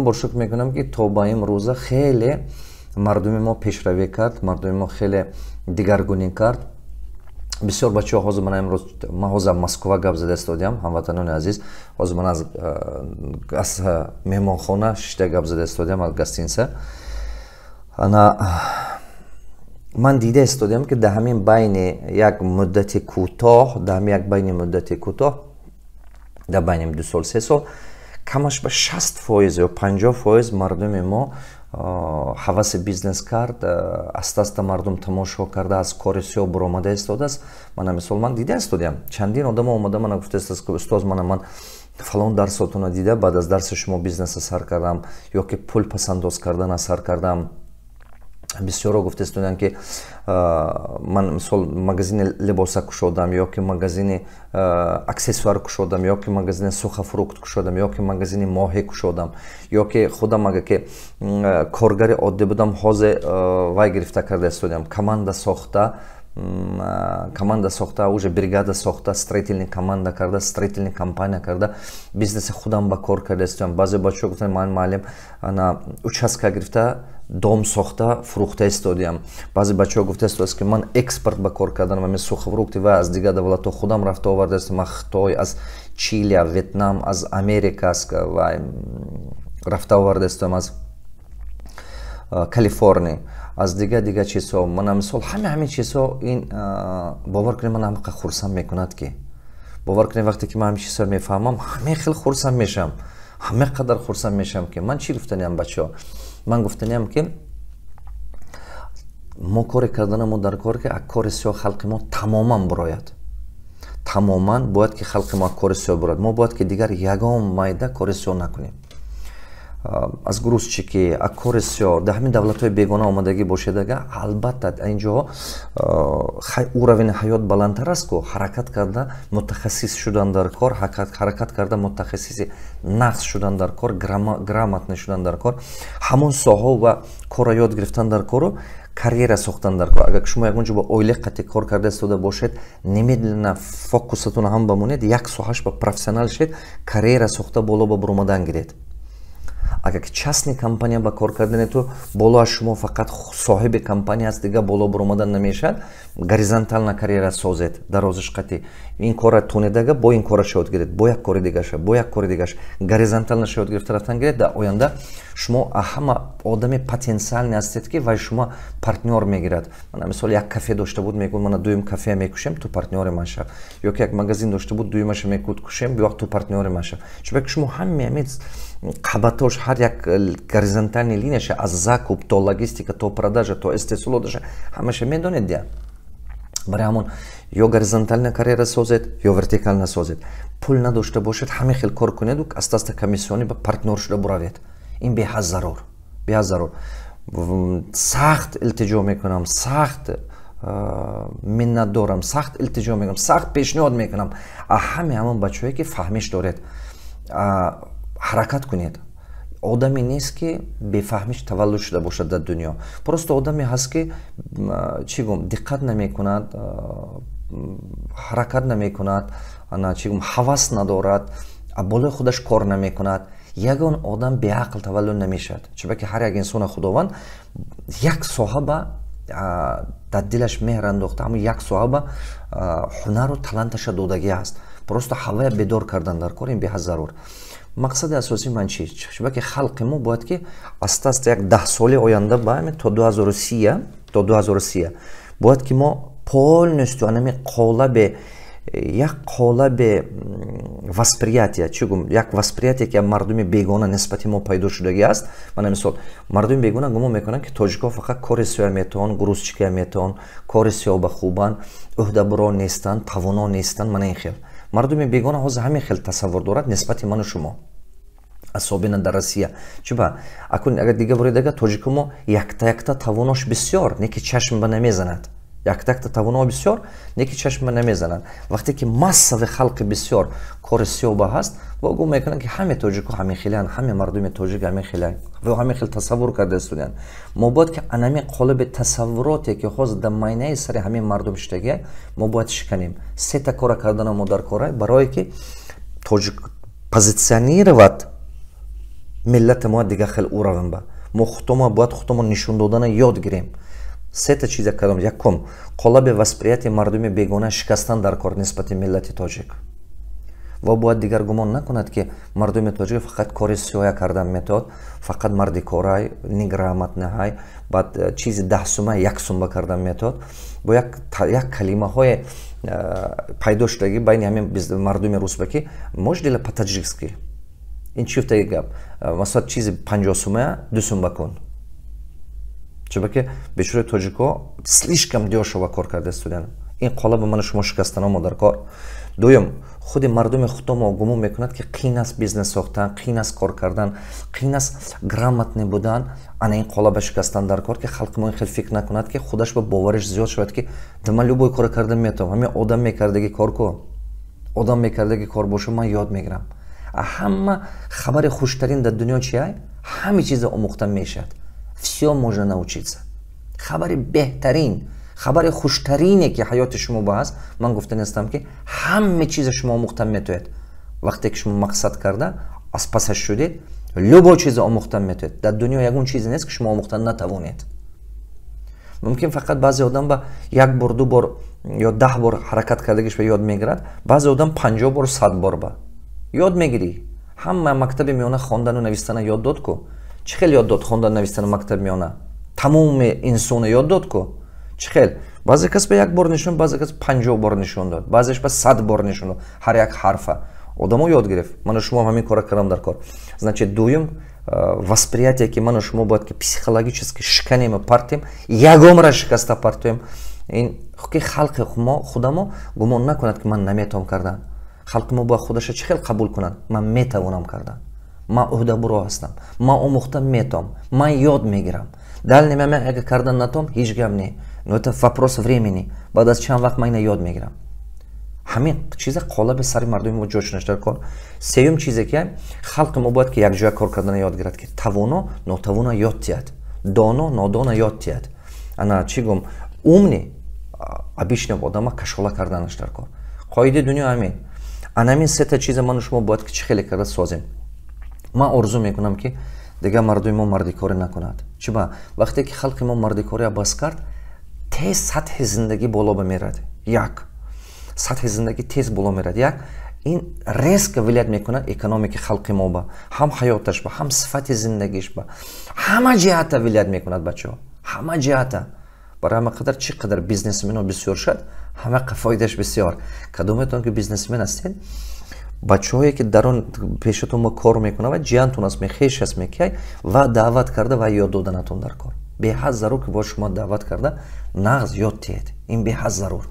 ман бо шукр мекунам ки то ба имрӯза хеле мардуми мо пешравӣ кард, мардуми мо хеле дигаргунӣ кард. бисёр бачаҳо ҳозир ман имрӯз ман ҳозир Москва гап зада истодиам, ҳамватанони азиз, ҳозир ман аз меҳмонхона шишта гап зада истодиам аз гостинса. ман дида истодиам ки дар ҳамин байни як муддати кӯтоҳ, дар ҳамин як байни муддати кӯтоҳ, дар байни 2 сол 3 сол камаш ба 60% ё 50% мардуми мо ҳаваси бизнес кард, аста-аста мардум тамошо карда аз кори сиёҳ буромада истодааст. мисол ман дида истодиам, чандин одамо омада мана гуфтааст ки устоз ман фалон дарсотуна дида баъд аз дарси шумо бизнеса сар кардам ё ки пул пасандоз кардана сар кардам. бисёро гуфтаистоданд ки ман мисол магазини либоса кушодам ё ки магазини аксессуар кушодам ё ки магазини сухафрукт кушодам ё ки магазини моҳӣ кушодам ё ки худам ага ки коргари оддӣ будам ҳозир вай гирифта карда истодиам, команда сохта, уже бригада сохта, строительный команда карда, строительный компания карда, бизнеси худам ба кор карда истодиам. баъзе бачаҳо гуфтанд ман маълим участка гирифта дом сохта фурӯхта истодиам. баъзе бачаҳо гуфта истодааст ки ман экспорт ба кор карданам, ҳамин сухафрукти ва аз дигар давлатҳо худам рафта оварда истодам. аз Хитой, аз Чили, Вьетнам, аз Америка рафта оварда истодам, аз Калифорния, аз дигар чизҳо. ман мисол ҳамин чизҳо ин бовар кунед ман ҳамақа хурсанд мекунад ки бовар кунед вақте ки ман ҳамин чизҳо мефаҳмам ҳамин хел хурсанд мешавам, ҳамин қадар хурсанд мешавам ки ман чӣ гуфтаниам бачаҳо. ман гуфтаниам ки мо коре кардана мо дар кор ки аз кори сиёҳ халқи мо тамоман бурояд. тамоман бояд ки халқи мо аз кори сиёҳ бурояд. мо бояд ки дигар ягон майда кори сиёҳ накунем. аз грузчикӣ, аз кори сиёҳ дар ҳамин давлатҳои бегона омадагӣ бошедага, албатта инҷоҳо уровени ҳаёт баландтар аст ку ҳаракат карда мутахассис шудан дар кор, ҳаракат карда мутахассиси нақс шудан дар кор, грамотный шудан дар кор, ҳамон соҳо ва кора ёд гирифтан дар кору карьера сохтан дар кор. агар шумо ягон ҷо ба оила қатъи кор карда истода бошед, немедленно фокусатон ҳам бамонед, як соҳаш ба профессионал шед, карьера сохта боло ба буромадан гиред. агар ки частни компания ба кор кардани ту боло аз шумо фақат соҳиби компания аст, дига боло буромадан намешавад, горизонтална карьера созед дарозиш қатъи ин кора тунедага бо ин кора шод гиред, бо як кори дигаша, бо як кори дигаш, горизонтална шод гирифта рафтан гиред. дар оянда шумо ҳама одами потенсиални ҳастед ки вай шумо партнёр мегирад. мана мисол як кафе дошта буд, мегӯд мана дуюм кафе мекушем, ту партнёри ман шав, ё ки як магазин дошта буд, дуюмаша мекушем, биёқ ту партнёри ман шав. чунки шумо ҳамин қабатош ҳар як горизонтальни линияша аз закуп то логистика то продажа то истеҳсолоташа ҳамаша медонед дия. барои ҳамон ё горизонтальна карьера созед ё вертикална созед. пул надошта бошед, ҳамин хел кор кунеду аста-аста комиссиони ба партнёр шуда буравед. ин беҳад зарур. сахт илтиҷо мекунам, сахт миннат дорам, сахт илтиҷо мекунам, сахт пешниҳод мекунам аз ҳамон бачаҳое ки фаҳмиш доред. ҳаракат кунед. одаме нест ки бефаҳмиш таваллуд шуда бошад дар дунё. просто одаме ҳаст ки чӣ гӯм диққат намекунад, ҳаракат намекунад, ҳавас надорад, болои худаш кор намекунад. ягон одам беақл таваллуд намешавад, чунки ҳар як инсони худованд як соҳа ба дар дилаш меҳр андохта, ҳамон як соҳа ба ҳунару таланташа додагӣ аст. просто ҳавая бедор кардан дар кор ин беҳад зарур. мақсади асосии ман чи? чунки халқи мо бояд ки аста-аста як 10 соли оянда то 2030 бояд ки мо полностью анами қолабе як қолабе восприятия, як восприятие ки мардуми бегона нисбати мо пайдо шудагӣ аст. мана мисол мардуми бегона гумон мекунанд ки тоҷикҳо фақат кори сиёҳ метавонанд, грузчика метавонанд, кори сиёҳ ба хубанд, уҳдабуро нестанд, тавоно нестанд. мана ин хел мардуми бегона ҳозир ҳамин хел тасаввур дорад нисбати ману шумо асобина дар Россия. чуба агар дига буридага тоҷику мо якта тавонош бисёр, не ки чашм ба намезанад. якта тавоно бисёр, не ки чашм ба намезанад. вақте ки массави халқи бисёр кори сиёҳ ба ҳаст, бо гум мекунанд ки ҳаме тоҷику ҳамин хеланд, ҳаме мардуми тоҷик ҳамин хеланд, ҳамин хел тасаввур карда истоданд. мо бояд ки анами қолаби тасаввуроте ки ҳозир дар майнаи сари ҳамин мардум шудагӣ мо бояд шиканем. сета кора кардана мо дар кора барое ки тоҷик позитсионировать миллати мо дига хел уравен ба мо худомо бояд худомо нишон додана ёд гирем. Сета чиза кадом якум қолаби восприятие мардуми бегона шикастан дар кор нисбати миллати тоҷик. ва бояд дигар гумон накунад ки мардуми тоҷик фақат кори сиёя кардан метавад, фақат марди корай, неграмотнаҳай, баъд чизи 10 сума 1 сумба кардан метавад. бо як калимаҳое пайдо шудаги байни ҳамин мардуми русбакӣ мождила по-таҷикски ин чифтаги гап масалан чизи 50 сумая 2 сумба кун. чуба ки бечораи тоҷико слишком дешево кор карда студент. ин қолаби мана шумо шикастаномо дар кор. дуюм худи мардуми худомо гумон мекунад ки қиин аст бизнес сохтан, қиин аст кор кардан, қиин аст грамотный будан. ана ин қолаба шикастан дар кор ки халқи мо хел фикр накунад ки худаш ба бовариш зиёд шавад ки ман любой кор карда метавам. ҳамин одам мекардаги кор ку одам мекардаги кор боша ман ёд мегирам. ҳама хабари хуштарин дар дунё чия? ҳама чиза омӯхта мешавад. всё можно научиться. хабари беҳтарин, хабари хуштарине ки ҳаёти шумо ба аст, ман гуфта нестам ки ҳама чиза шумо омӯхта метавонед. вақте ки шумо мақсад карда аз пасаш шудед, любой чиза омӯхта метавонед. дар дунё ягон чизе нест ки шумо омӯхта натавонед. мумкин фақат баъзе одам ба 1 бор 2 бор ё 10 бор ҳаракат кардагиш ба ёд мегирад, баъзе одам 50 бор 100 бор ба ёд мегирӣ. ҳама мактаби миёна хондану навистана ёд дод ку. чӣ хел ёд дод хондану навистана мактаби миёна? тамоми инсона ёд дод ку. чӣ хел? баъзе кас ба 1 бор нишон, баъзе кас 50 бор нишон дод, баъзеш ба 100 бор нишон дод. ҳар як ҳарфа одамо ёд гирифт. ману шумо ҳамин кора кардам дар кор. значит дуюм восприятие ки ману шумо бояд ки психологически шиканем партем, ягомра шикаста партем. ин ки халқи мо худамо гумон накунад ки ман наметавонам кардан. халқи мо бояд худаша чӣ хел қабул кунад? ман метавонам кардан. ман уҳдабуро ҳастам. ман омӯхта метавонам. ман ёд мегирам. дал немам агар кардан натавонам ҳеҷ гап не. но это вопрос времени. баъд аз чанд вақт ман ина ёд мегирам. ҳамин чиза қолаби сари мардуми мо ҷойшунаш дар кор. сеюм чизе ки халқи мо бояд ки якҷоя кор кардана ёд гирад ки тавоно нотавона ёд тиҳад, доно нодона ёд тиҳад. ана чӣ гум умни обичный одама кашола карданаш дар кор. қоидаи дунё ҳамин. анамин сета чиза ману шумо бояд ки чӣ хеле карда созем. ман орзу мекунам ки дига мардуми мо мардикорӣ накунад. чиба вақте ки халқи мо мардикорӣ бас кард, тез сатҳи зиндагӣ боло мерад. як сатҳи зиндагӣ тез боло мерад. як ин резко влият мекунад экономики халқи мо ба ҳам ҳаёташ ба ҳам сифати зиндагиш ба ҳама ҷиҳата влият мекунад бачаҳо. ҳама ҷиҳата. барои ҳама қадар чӣ қадар бизнесмено бисёр шад, ҳама фоидааш бисёр. кадометон ки бизнесмен ҳастед, бачаҳое ки дар он пешатон мо кор мекунад ва ҷиҳантон аст мехеш аст мекияй ва даъват карда ва ёд доданатон дар кор. беҳад зарур ки бо шумо даъват карда нағз ёд тиҳед. ин беҳад зарур.